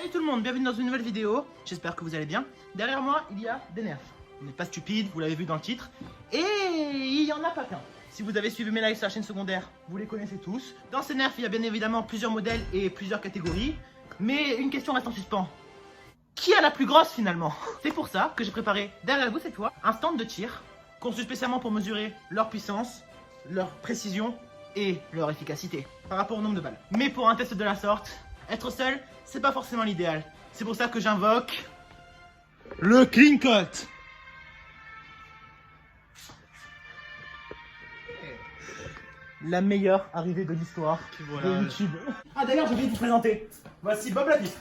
Salut tout le monde, bienvenue dans une nouvelle vidéo, j'espère que vous allez bien. Derrière moi, il y a des nerfs. Vous n'êtes pas stupide, vous l'avez vu dans le titre. Et il y en a pas qu'un. Si vous avez suivi mes lives sur la chaîne secondaire, vous les connaissez tous. Dans ces nerfs, il y a bien évidemment plusieurs modèles et plusieurs catégories. Mais une question reste en suspens. Qui a la plus grosse finalement? C'est pour ça que j'ai préparé derrière vous cette fois un stand de tir conçu spécialement pour mesurer leur puissance, leur précision et leur efficacité par rapport au nombre de balles. Mais pour un test de la sorte, être seul, c'est pas forcément l'idéal. C'est pour ça que j'invoque le Clean Cut. La meilleure arrivée de l'histoire de YouTube. Ah d'ailleurs, j'ai oublié de vous présenter. Voici Bob Latif.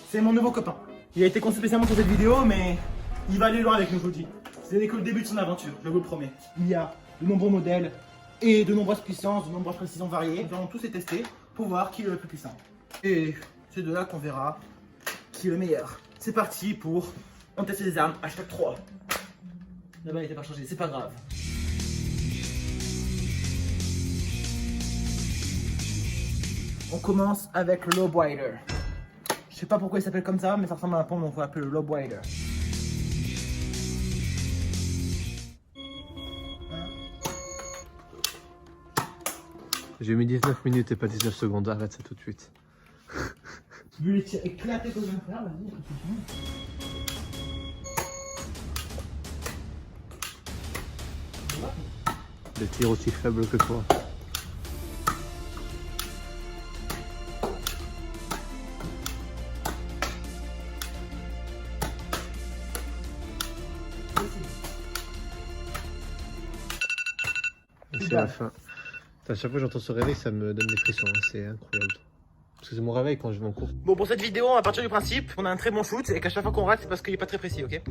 C'est mon nouveau copain. Il a été conçu spécialement pour cette vidéo, mais il va aller loin avec nous, je vous le dis. Ce n'est que le début de son aventure, je vous le promets. Il y a de nombreux modèles et de nombreuses puissances, de nombreuses précisions variées. Nous allons tous les tester pour voir qui est le plus puissant. Et c'est de là qu'on verra qui est le meilleur. C'est parti pour on teste des armes, hashtag 3. La balle n'était pas changée, c'est pas grave. On commence avec le Lob Wider. Je sais pas pourquoi il s'appelle comme ça, mais ça ressemble à un pont, donc on va l'appeler le Lob Wider. J'ai mis 19 minutes et pas 19 secondes, arrête ça tout de suite. Vu les tirs éclatés que je viens de faire, vas-y, Des tirs aussi faibles que toi. Et c'est la fin. À chaque fois que j'entends ce réveil, ça me donne des frissons, hein. C'est incroyable. Parce que c'est mon réveil quand je vais en cours. Bon, pour cette vidéo, on va partir du principe qu'on a un très bon shoot et qu'à chaque fois qu'on rate, c'est parce qu'il est pas très précis, ok?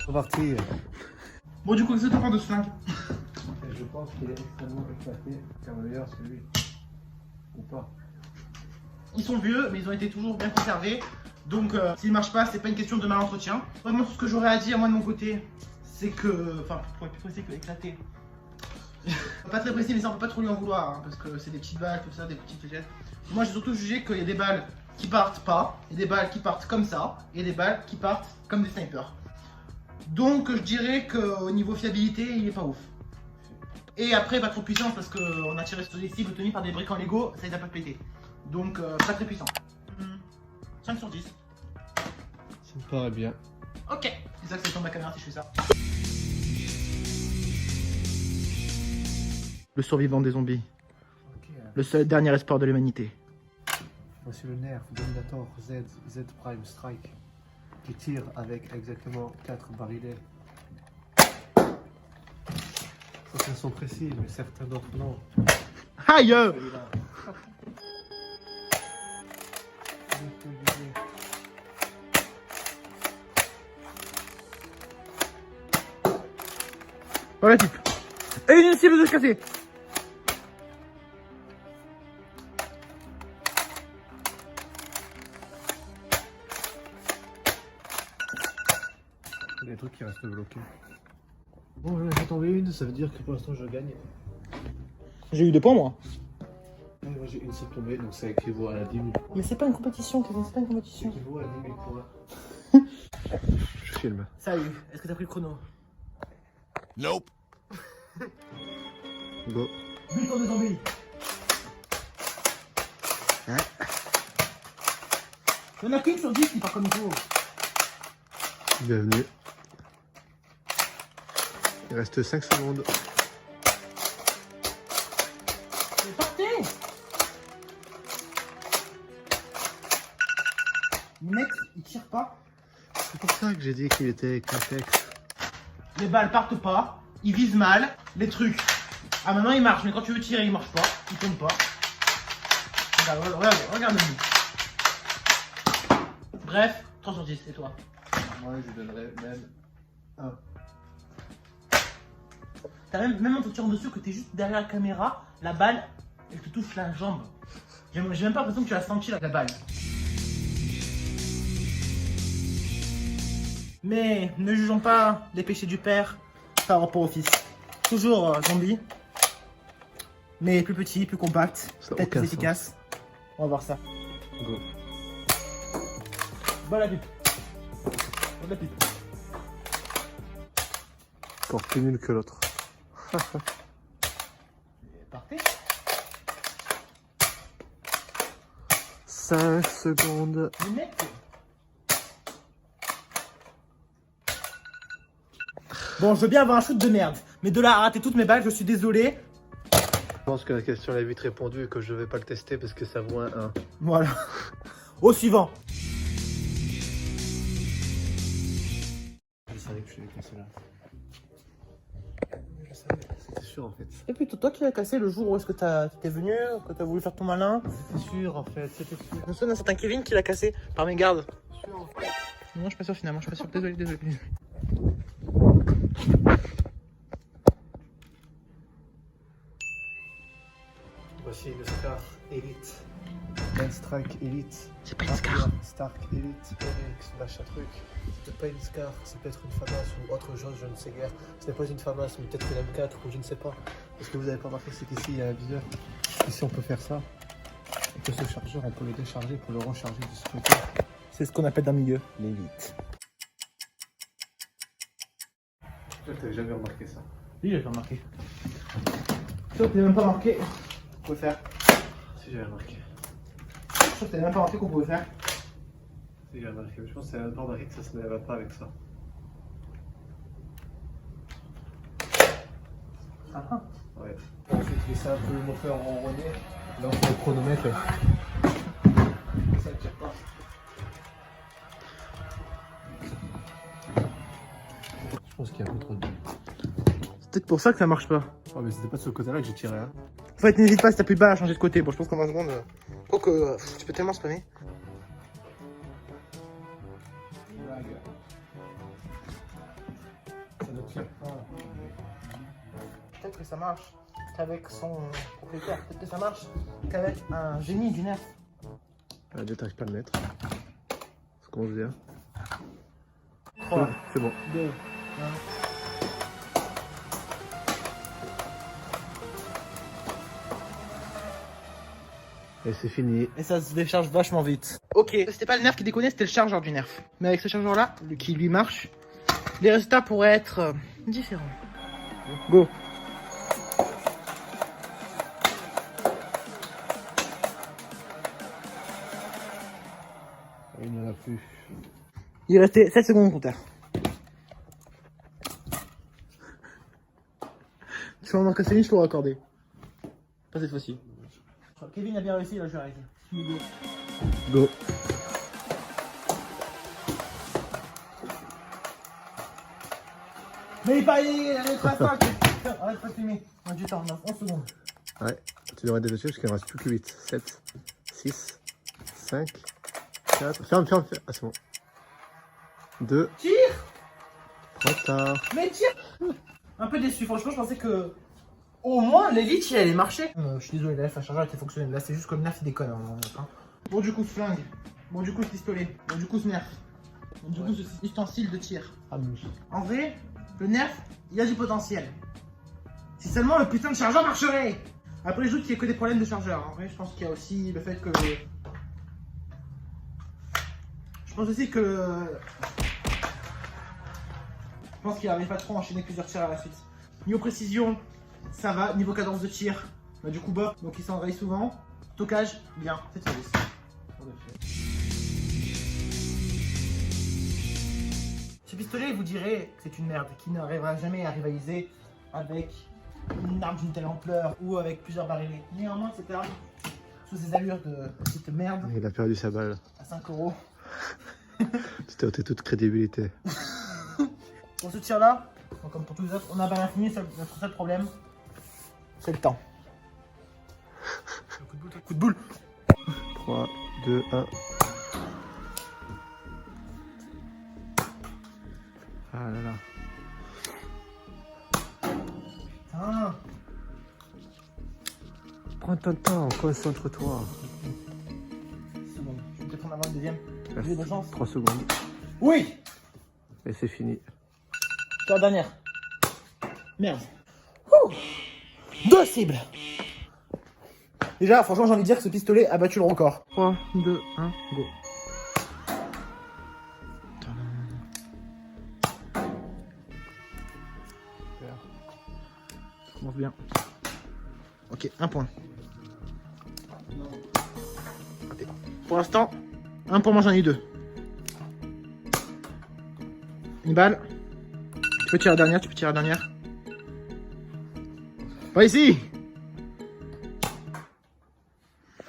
On va partir. Bon, du coup, qu'est-ce que t'en penses de ce flingue? Je pense qu'il est extrêmement éclaté. C'est un meilleur celui. Ou pas. Ils sont vieux, mais ils ont été toujours bien conservés. Donc, s'ils marchent pas, c'est pas une question de mal entretien. Vraiment, tout ce que j'aurais à dire, moi, de mon côté, c'est que. Enfin, pour être plus précis que éclaté. Pas très précis, mais ça, on peut pas trop lui en vouloir, hein, parce que c'est des petites balles, tout ça, des petites fléchettes. Moi, j'ai surtout jugé qu'il y a des balles qui partent pas, et des balles qui partent comme ça, et des balles qui partent comme des snipers. Donc, je dirais qu'au niveau fiabilité, il est pas ouf. Et après, pas trop puissant parce qu'on a tiré sur des cibles tenues par des briques en Lego, ça les a pas pété. Donc, pas très puissant. 5 sur 10. Ça me paraît bien. Ok. C'est ça que ça tombe ma caméra si je fais ça. Le survivant des zombies. Okay. Le seul dernier espoir de l'humanité. Voici le nerf Dominator Z Prime Strike qui tire avec exactement 4 barilets. Certains sont précis, mais certains d'autres non. Aïe! Voilà type. Et une cible de se casser. Il y a des trucs qui restent bloqués. Bon, j'ai tombé une, ça veut dire que pour l'instant je gagne. J'ai eu 2 points moi. Ouais, moi j'ai une seule tombée, donc ça équivaut à 10 000. Mais c'est pas une compétition, Kevin, c'est pas une Ça compétition. équivaut à 10 000 points. Je filme. Salut, est-ce que t'as pris le chrono? Nope. Go. But de zombies. Il y en a qu'une sur 10 qui part comme il faut. Bienvenue. Il reste 5 secondes. C'est parti. Le mec, il tire pas. C'est pour ça que j'ai dit qu'il était éclaté. Les balles partent pas, ils visent mal, les trucs. Ah maintenant il marche, mais quand tu veux tirer il marche pas, il tombe pas. Regarde-nous. Bref, 3 sur 10, et toi? Moi je donnerais même 1. T'as même en te tirant dessus que t'es juste derrière la caméra, la balle, elle te touche la jambe. J'ai même pas l'impression que tu l'as senti la balle. Mais ne jugeons pas les péchés du père par rapport au fils. Toujours zombie, mais plus petit, plus compact, peut-être plus efficace. On va voir ça. Go. Bonne la pipe. Bonne la pipe. Encore plus nul que l'autre. Parfait. 5 secondes. Le mec. Bon, je veux bien avoir un shoot de merde, mais de là à rater toutes mes balles, je suis désolé. Je pense que la question elle est vite répondue et que je vais pas le tester parce que ça vaut un 1. Voilà. Au suivant. Je savais que je l'avais cassé là. Je savais, c'était sûr en fait. C'est plutôt toi qui l'as cassé le jour où est-ce que t'es venu, que t'as voulu faire ton malin. C'était sûr en fait, c'était sûr. Je me souviens d'un certain Kevin qui l'a cassé par mes gardes. Sûr en fait. Non, je suis pas sûr finalement, je suis pas sûr. Désolé, désolé. Voici le Scar Elite. Un Strike Elite. C'est pas une Scar. Stark Elite, Onyx, machin truc. C'est peut-être pas une Scar, c'est peut-être une FAMAS ou autre chose, je ne sais guère. Ce n'est pas une FAMAS, mais peut-être une M4 ou je ne sais pas. Parce que vous n'avez pas remarqué, c'est qu'ici il y a un viseur. Ici on peut faire ça. Et que ce chargeur, on peut le décharger pour le recharger de ce côté. C'est ce qu'on appelle dans le milieu l'élite. Toi, t'avais jamais remarqué ça. Oui, j'ai pas remarqué. Toi, t'as même pas remarqué qu'on pouvait faire. Si j'avais remarqué. Je crois que t'as même pas remarqué qu'on pouvait faire. Si j'avais remarqué, mais je pense que c'est un peu remarqué que ça se lève pas avec ça. Ah ah. Ouais. Ensuite, laisser un peu le moteur enronné. Là, on fait le chronomètre. Ça ne tire pas. Je pense qu'il y a un peu trop de. C'est peut-être pour ça que ça marche pas. Oh, mais c'était pas de ce côté-là que j'ai tiré. Hein. En fait, n'hésite pas si t'as plus de balles à changer de côté. Bon, je pense qu'en 20 secondes. Quoique, tu peux tellement spammer. Ça ne tire pas. Peut-être que ça marche qu'avec son propriétaire. Peut-être que ça marche qu'avec un génie du nerf. Ah, déjà, t'arrives pas à le mettre. C'est comment je veux dire. 3, C'est bon. 2, 1. Et c'est fini. Et ça se décharge vachement vite. Ok, c'était pas le nerf qui déconnait, c'était le chargeur du nerf. Mais avec ce chargeur là, qui lui marche, les résultats pourraient être différents. Go. Il n'y en a plus. Il restait 7 secondes au compteur. Tu vas m'en casser une, je te l'aurai accordé. Pas cette fois-ci. Kevin a bien réussi, là je vais arrêter. Go. Mais il paraît, arrête pas ça. Arrête pas de filmer. On a du temps, on a 11 secondes. Ouais, tu devrais détacher parce qu'il ne reste plus que 8. 7, 6, 5, 4. Ferme. Ah, c'est bon. 2. Tire. Trop tard. Mais tire. Un peu déçu, franchement, je pensais que au moins l'élite il allait marcher. Je suis désolé, la chargeur était fonctionnelle. Là, c'est juste comme nerf, il déconne. Hein. Bon, du coup, ce flingue. Bon, du coup, ce pistolet. Bon, du coup, ce nerf. Bon, du coup, ce ustensile de tir. En vrai, le nerf, il a du potentiel. Si seulement le putain de chargeur marcherait. Après, je doute qu'il y ait que des problèmes de chargeur. En vrai, je pense qu'il y a aussi le fait que. Je pense aussi que. Je pense qu'il n'arrive pas trop à enchaîner plusieurs tirs à la suite. Niveau précision, ça va. Niveau cadence de tir, bah, du coup bof, donc il s'enraye souvent. Stockage, bien, c'est service. Ce pistolet, vous direz que c'est une merde, qui n'arrivera jamais à rivaliser avec une arme d'une telle ampleur ou avec plusieurs barilets. Néanmoins, cette arme, sous ses allures de petite merde, Il a perdu sa balle. à 5 €. Tu t'es ôté toute crédibilité. Pour ce tir-là, comme pour tous les autres, on a pas l'infini, notre seul problème, c'est le temps. Coup de boule. 3, 2, 1. Ah là là. Prends ton temps, concentre-toi. C'est bon, je vais peut-être en avoir une deuxième. J'ai de chance. 3 secondes. Oui! Et c'est fini. C'est la dernière. Merde. Ouh. 2 cibles. Déjà, franchement, j'ai envie de dire que ce pistolet a battu le record. 3, 2, 1, go. Ça commence bien. Ok, 1 point. Pour l'instant, 1 pour moi, j'en ai eu 2. Une balle. Tu peux tirer la dernière, Pas ici.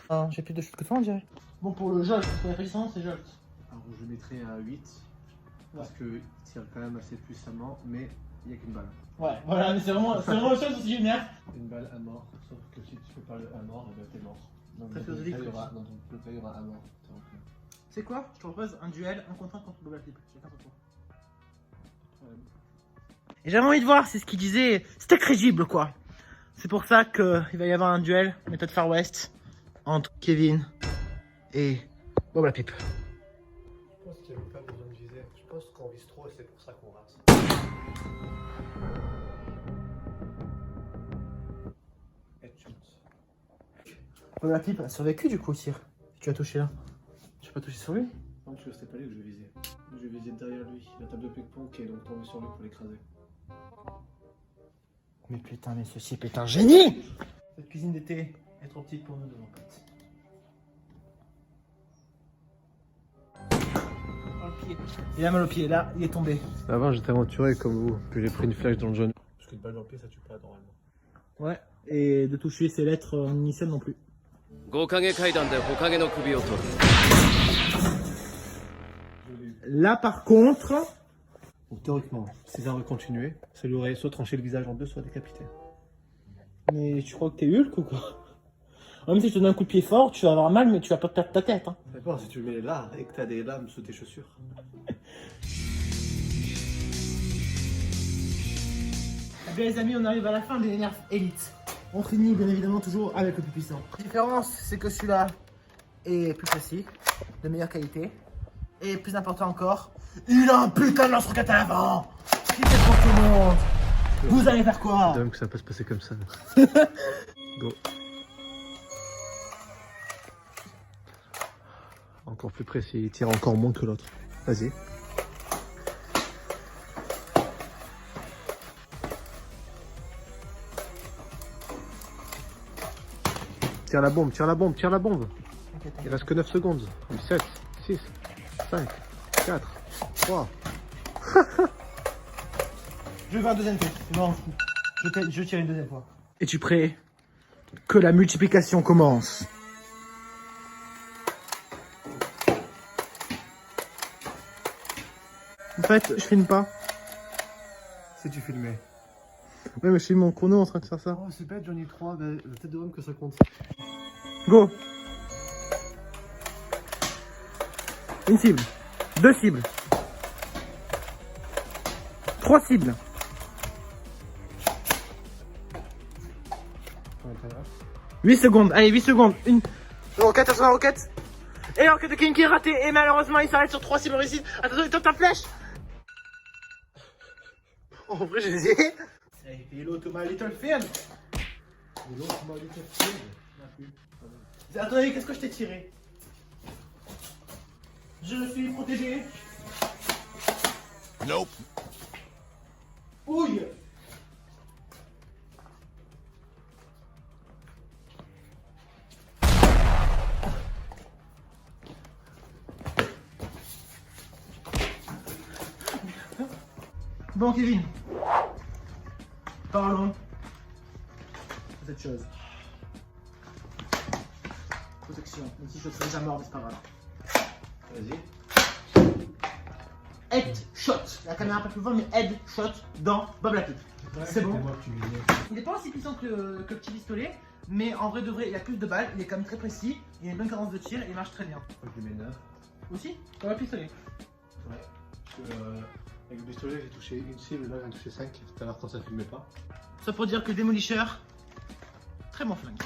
Ah, j'ai plus de choses que toi, on dirait. Bon, pour le Jolt, pour la puissance, c'est Jolt. Alors je mettrais à 8. Parce qu'il tire quand même assez puissamment, mais il n'y a qu'une balle. Ouais, voilà, mais c'est vraiment le seul souci génial. Une balle à mort, sauf que si tu fais pas à mort, et ben t'es mort. Donc Très dans ton philosophique. jeu, dans ton jeu, il y aura à mort. C'est quoi? Je te propose un duel 1 contre 1 contre Double Flip. Chacun son tour. Et j'avais envie de voir, c'est ce qu'il disait. C'était crédible, quoi. C'est pour ça qu'il va y avoir un duel, méthode Far West, entre Kevin et Bob la Pipe. Je pense qu'il n'y avait pas besoin de viser. Je pense qu'on vise trop et c'est pour ça qu'on rate. Headshot. Bob la Pipe a survécu du coup au tir. Tu as touché là. Tu as pas touché sur lui? Non, parce que c'était pas lui que je visais. Je visais derrière lui, la table de ping-pong qui est donc tombée sur lui pour l'écraser. Mais putain, mais ce type est un génie! Cette cuisine d'été est trop petite pour nous deux en fait. Oh, le pied. Il a mal au pied, là, il est tombé. Avant, j'étais aventuré comme vous, puis j'ai pris une flèche dans le genou. Parce qu'une balle dans le pied, ça tue pas normalement. Ouais, et de toucher ses lettres en initiale non plus. 5影階段で火影の首を取る Là par contre, Donc théoriquement, si ça aurait continué, ça lui aurait soit tranché le visage en deux, soit décapité. mais tu crois que t'es Hulk ou quoi? Même si je te donne un coup de pied fort, tu vas avoir mal, mais tu vas pas perdre ta tête. Hein. D'accord, si tu le mets là et que t'as des lames sous tes chaussures. Eh bien les amis, on arrive à la fin des Nerf Elite. On finit bien évidemment toujours avec le plus puissant. La différence, c'est que celui-là est plus précis, de meilleure qualité. Et plus important encore, il a un putain de lance-roquette à l'avant qui fait pour tout le monde. Vous allez faire quoi? Dame que ça va pas se passer comme ça. Go. Encore plus précis, il tire encore moins que l'autre. Vas-y. Tire la bombe, tire la bombe, tire la bombe. Il reste que 9 secondes. 7, 6, 5, 4, 3. Je vais faire un deuxième tour. Non, je tire une deuxième fois. Es-tu prêt? Que la multiplication commence. En fait, je filme pas. Si tu filmais. Ouais, mais je filme mon chrono en train de faire ça. Oh, c'est bête, j'en ai 3. Mais peut-être de même que ça compte. Go. Une cible. 2 cibles. 3 cibles. 8 secondes. Allez, 8 secondes. Une roquette, attention à la roquette. Et la roquette de King qui est ratée. Et malheureusement, il s'arrête sur 3 cibles réussies. Attention, il tente ta flèche. En vrai, je les ai. Hey, hello to my little friend. Hello, comment il était? Attendez, qu'est-ce que je t'ai tiré? Je suis protégé. Nope. Ouille. Bon, Kevin. Parlons de cette chose. Protection. Même si je serais déjà mort, mais c'est pas grave. Vas-y. Headshot. La caméra un peu plus fort, mais headshot dans Bob la Pipe. C'est bon. Moi que tu visais. Il n'est pas aussi puissant que le petit pistolet, mais en vrai de vrai, il a plus de balles, il est quand même très précis, il a une bonne cadence de tir et il marche très bien. Je lui mets 9. Aussi, comme le pistolet. Ouais. Parce que, avec le pistolet, j'ai touché une cible, là, j'en ai touché 5. Tout à l'heure, quand ça filmait pas. Ça pour dire que Démolisher, très bon flingue.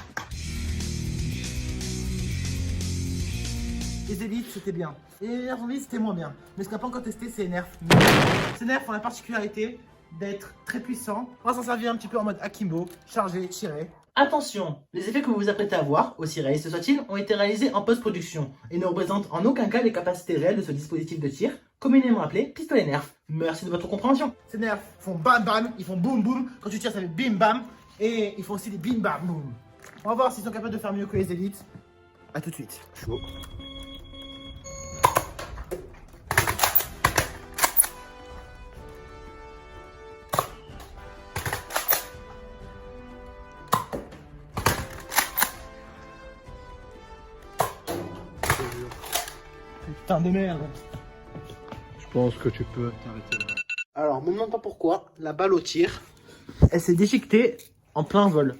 Les élites, c'était bien. Et les nerfs zombies, c'était moins bien. Mais ce qu'on n'a pas encore testé, c'est les nerfs. Ces nerfs ont la particularité d'être très puissants. On va s'en servir un petit peu en mode akimbo, charger, tirer. Attention, les effets que vous vous apprêtez à voir, aussi réalistes soient-ils, ont été réalisés en post-production et ne représentent en aucun cas les capacités réelles de ce dispositif de tir, communément appelé pistolet nerf. Merci de votre compréhension. Ces nerfs font bam bam, ils font boum boum. Quand tu tires, ça fait bim bam. Et ils font aussi des bim bam boum. On va voir s'ils sont capables de faire mieux que les élites. A tout de suite. Chaud. Putain de merde. Je pense que tu peux t'arrêter là. Alors, me demande pas pourquoi, la balle au tir, elle s'est déchiquetée en plein vol.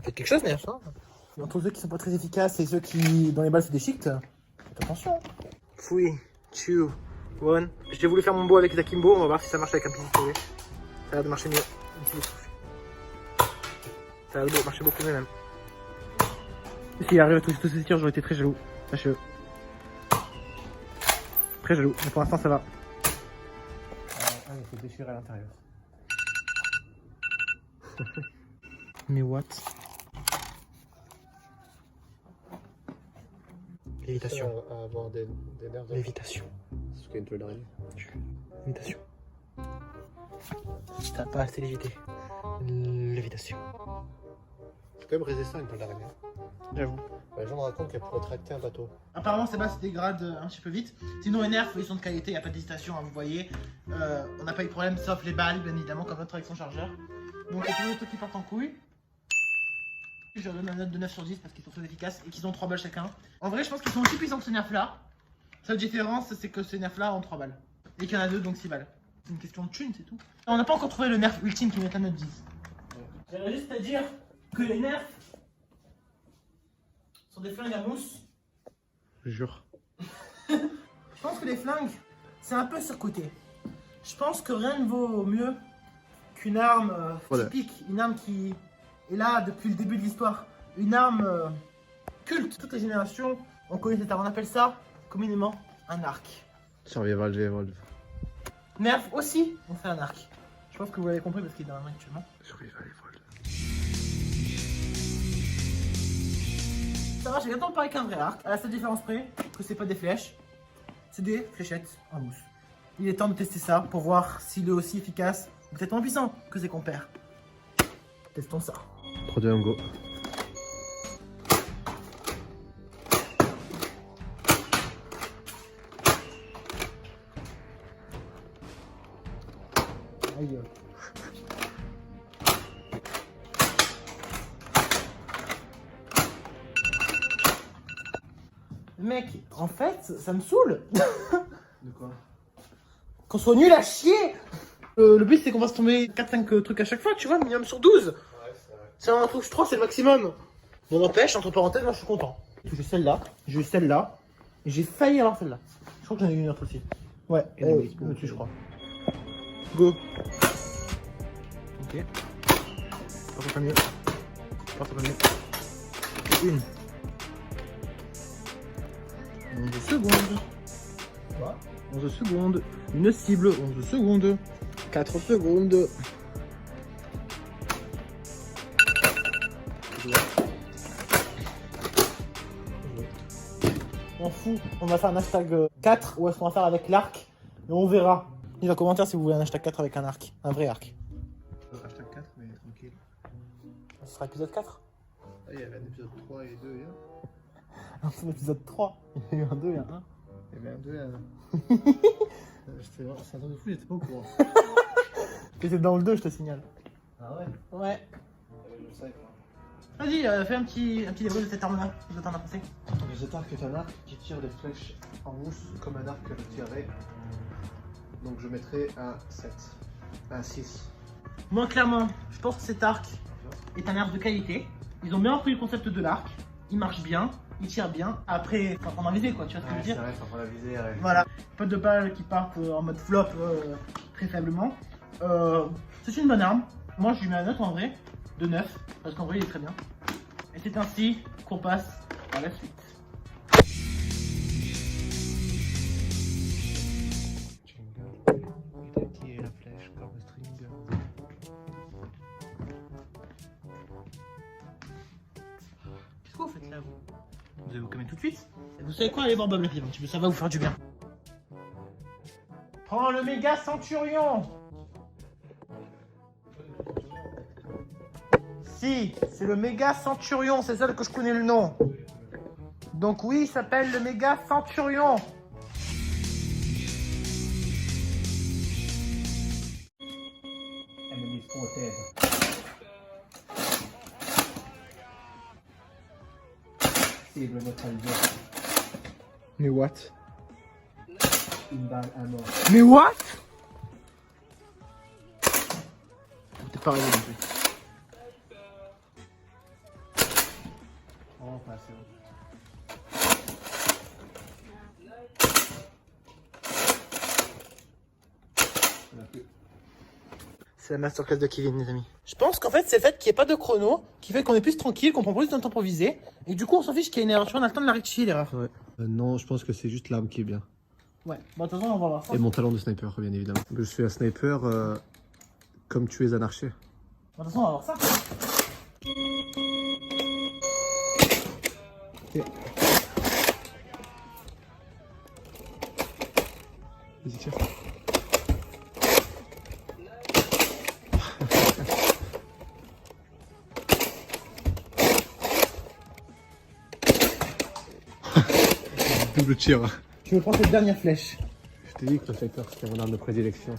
Faites quelque chose, nerf, hein. Entre ceux qui sont pas très efficaces et ceux qui, dont les balles se déchiquetent, faites attention. 3, 2, 1. J'ai voulu faire mon beau avec les akimbo, on va voir si ça marche avec un pistolet. Ça a l'air de marcher mieux. Ça a l'air de marcher beaucoup mieux même. S'il arrive à tous ces tirs, j'aurais été très jaloux. Sachez-le. Très jaloux, mais pour l'instant ça va. Ah, il faut déchirer à l'intérieur. Mais what? Lévitation. À avoir des nerfs. Lévitation. C'est ce qu'il y a une toile d'araignée. Lévitation. T'as pas assez lévité. Lévitation. C'est quand même résistant une toile d'araignée. J'avoue. Les gens me racontent qu'elle pourrait tracter un bateau. Apparemment, ces balles se dégradent un petit peu vite. Sinon, les nerfs, ils sont de qualité, il n'y a pas d'hésitation, hein, vous voyez. On n'a pas eu de problème, sauf les balles, bien évidemment, comme notre avec son chargeur. Donc, il y a tous les autres qui partent en couille. Je leur donne une note de 9 sur 10 parce qu'ils sont très efficaces et qu'ils ont 3 balles chacun. En vrai, je pense qu'ils sont aussi puissants que ce nerf-là. Seule différence, c'est que ce nerf-là ont 3 balles. Et qu'il y en a 2, donc 6 balles. C'est une question de thune, c'est tout. On n'a pas encore trouvé le nerf ultime qui met à note 10. J'aimerais juste te dire que les nerfs sont des flingues à mousse. Je jure. Je pense que les flingues, c'est un peu surcoté. Je pense que rien ne vaut mieux qu'une arme typique, une arme qui est là depuis le début de l'histoire. Une arme culte. Toutes les générations ont connu cette arme. On appelle ça communément un arc. Survival Evolve. Nerf aussi, on fait un arc. Je pense que vous l'avez compris parce qu'il est dans la main actuellement. Survival Evolve. Ça marche exactement pareil qu'un vrai arc, à la seule différence près que c'est pas des flèches, c'est des fléchettes en mousse. Il est temps de tester ça pour voir s'il est aussi efficace ou peut-être moins puissant que ses compères. Testons ça. 3, 2, 1, go. Aïe. Mec, en fait, ça me saoule. De quoi? Qu'on soit nul à chier. Le but c'est qu'on va se tomber 4-5 trucs à chaque fois, tu vois, minimum sur 12. Ouais, c'est vrai. C'est un truc 3, c'est le maximum. Bon, n'empêche, entre parenthèses, moi je suis content. J'ai celle-là, j'ai eu celle-là, et j'ai failli avoir celle-là. Je crois que j'en ai eu une autre aussi. Ouais, Et elle le est baseball. au-dessus, je crois. Go. Ok. Pas mieux. Pas mieux. Une. 11 secondes. Quoi? 11 secondes. Une cible, 11 secondes. 4 secondes. On fout, on va faire un hashtag 4 ou est-ce qu'on va faire avec l'arc? Et on verra. Dites en commentaire si vous voulez un hashtag 4 avec un arc. Un vrai arc. Hashtag 4, mais tranquille. Ce sera épisode 4. Ah, il y avait un épisode 3 et 2 et 1. C'est l'épisode 3. Il y a eu un 2 et un 1. Il y avait un 2 et un 1. C'est un truc de fou, j'étais pas au courant. J'étais dans le 2, je te signale. Ah ouais? Ouais. Je le savais pas. Vas-y, fais un petit débrief de cette arme-là. Je t'en as pensé. Cet arc est un arc qui tire des flèches en mousse comme un arc que je tirerais. Donc je mettrais un 7. Un 6. Moi, clairement, je pense que cet arc est un arc de qualité. Ils ont bien repris le concept de l'arc. Il marche bien, il tire bien. Après, faut apprendre à viser, quoi. Tu vois ce que je veux dire? C'est vrai, faut prendre la visée. Ouais. Voilà. Pas de balles qui partent en mode flop très faiblement. C'est une bonne arme. Moi, je lui mets la note en vrai de 9. Parce qu'en vrai, il est très bien. Et c'est ainsi qu'on passe à la suite. tout de suite. Et vous savez quoi, allez voir Bob l'épive un petit peu, ça va vous faire du bien. Prends le méga centurion. Si, c'est le méga centurion, c'est seul que je connais le nom. Donc oui, il s'appelle le méga centurion. Mais what? Une balle à mort. Mais what? T'es pas arrivé non plus. Oh, pas assez. C'est la masterclass de Kevin, les amis. Je pense qu'en fait, c'est le fait qu'il n'y ait pas de chrono qui fait qu'on est plus tranquille, qu'on prend plus de temps pour viser. Et du coup, on s'en fiche qu'il y ait une erreur. Tu vois, on a le temps de la rectifier, l'erreur. Ouais. Non, je pense que c'est juste l'arme qui est bien. Ouais, bon, de toute façon, on va voir ça. Et mon talent de sniper, bien évidemment. Je suis un sniper comme tu es un archer. Bon, de toute façon, on va voir ça. Vas-y, tire. Double tir. Je vais prendre cette dernière flèche. Je t'ai dit que le sniper c'était mon arme de prédilection.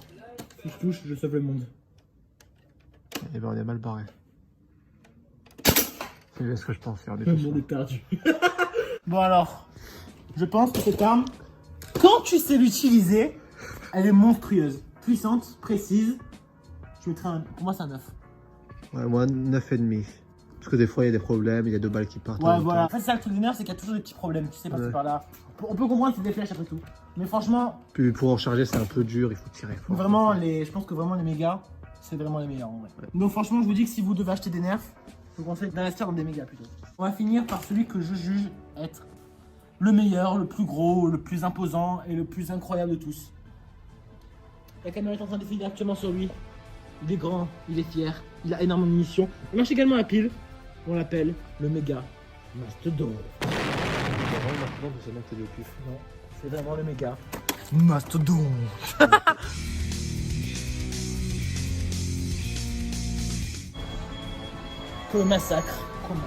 Si je touche, je sauve le monde. Et ben on est mal barré. C'est ce que je pense faire. Le monde est perdu. Bon alors, je pense que cette arme, quand tu sais l'utiliser, elle est monstrueuse. Puissante, précise. Je mettrais un... Pour moi, c'est un 9. Ouais, moi 9,5. Parce que des fois il y a des problèmes, il y a 2 balles qui partent. Ouais, voilà. En fait, c'est ça le truc du nerf, c'est qu'il y a toujours des petits problèmes. Tu sais pas, Ouais. c'est par là. On peut comprendre, c'est des flèches après tout. Mais franchement, Puis pour en charger c'est un peu dur, il faut tirer fort. vraiment, je pense que vraiment les mégas, c'est vraiment les meilleurs en vrai. Ouais. Donc franchement, je vous dis que si vous devez acheter des nerfs, je vous conseille d'investir dans des mégas plutôt. On va finir par celui que je juge être le meilleur, le plus gros, le plus imposant et le plus incroyable de tous. La caméra est en train de défiler directement sur lui. Il est grand, il est fier, il a énormément de munitions. Il marche également à pile. On l'appelle le méga Mastodon. Non, c'est vraiment le méga Mastodon. Que le massacre commence.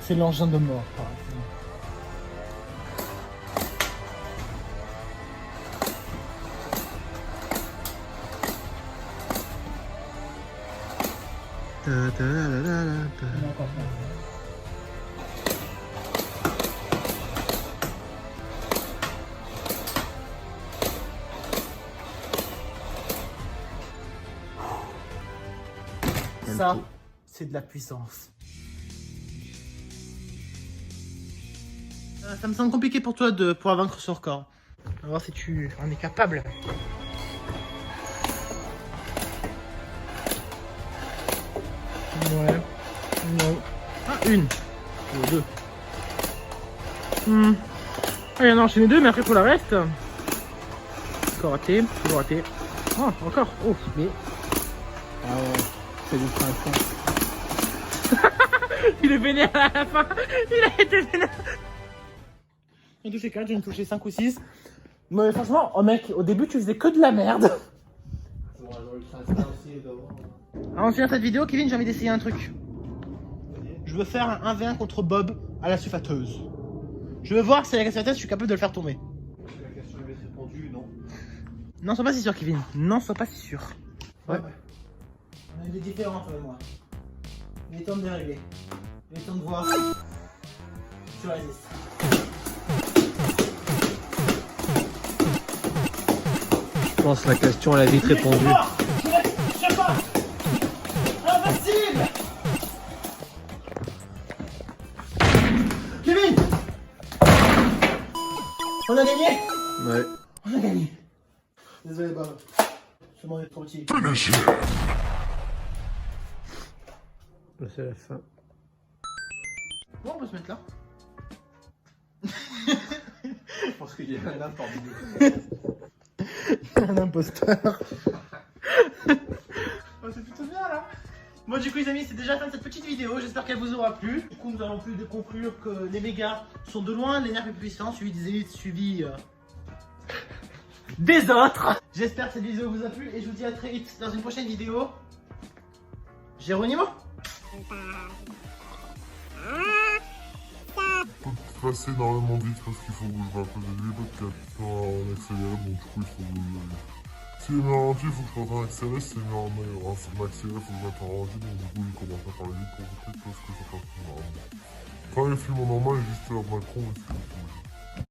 C'est l'engin de mort, par exemple. Ça, c'est de la puissance. Ça me semble compliqué pour toi de pouvoir vaincre ce record. On va voir si tu en es capable. Ouais. Non. Ah, une. Ou deux. Ah, il y en a enchaîné deux, mais après, il faut la reste. Encore raté. Toujours raté. Oh, encore. Oh, mais. Ah ouais, c'est du printemps. Il est vénère à la fin. Il a été vénère. J'en ai touché 4, j'en ai touché 5 ou 6. Mais franchement, oh mec, au début, tu faisais que de la merde. Avant de finir cette vidéo, Kevin, j'ai envie d'essayer un truc. Je veux faire un 1v1 contre Bob à la sulfateuse. Je veux voir si avec la sulfateuse, je suis capable de le faire tomber. La question est répondue, non. Non, sois pas si sûr, Kevin. Non, sois pas si sûr. Ouais. On a des différences, toi et moi. Il est temps de les régler. Il est temps de voir. Tu résistes. Je pense que la question elle a vite répondu. Je sais pas. Invincible. Kevin. On a gagné. Ouais. On a gagné. Désolé, Bob. Ce monde est trop petit. Là c'est la fin. Bon, on peut se mettre là. Je pense qu'il y a un parmi nous. Un imposteur. Oh, c'est plutôt bien là. Bon du coup les amis, c'est déjà la fin de cette petite vidéo, j'espère qu'elle vous aura plu. Du coup nous allons plus de conclure que les mégas sont de loin les nerfs les plus puissants, suivis des élites, suivis des autres. J'espère que cette vidéo vous a plu et je vous dis à très vite dans une prochaine vidéo. Géronimo. Passer énormément vite parce qu'il faut que je rappelle les podcasts en accéléré, donc du coup il faut que je... Si il met en ralenti, il faut que je fasse en accéléré, si il met en accéléré, il faut que je mette en ralenti, donc du coup il commence à parler vite pour peut-être parce que ça passe plus normalement. Enfin, le film en normal est juste à Macron,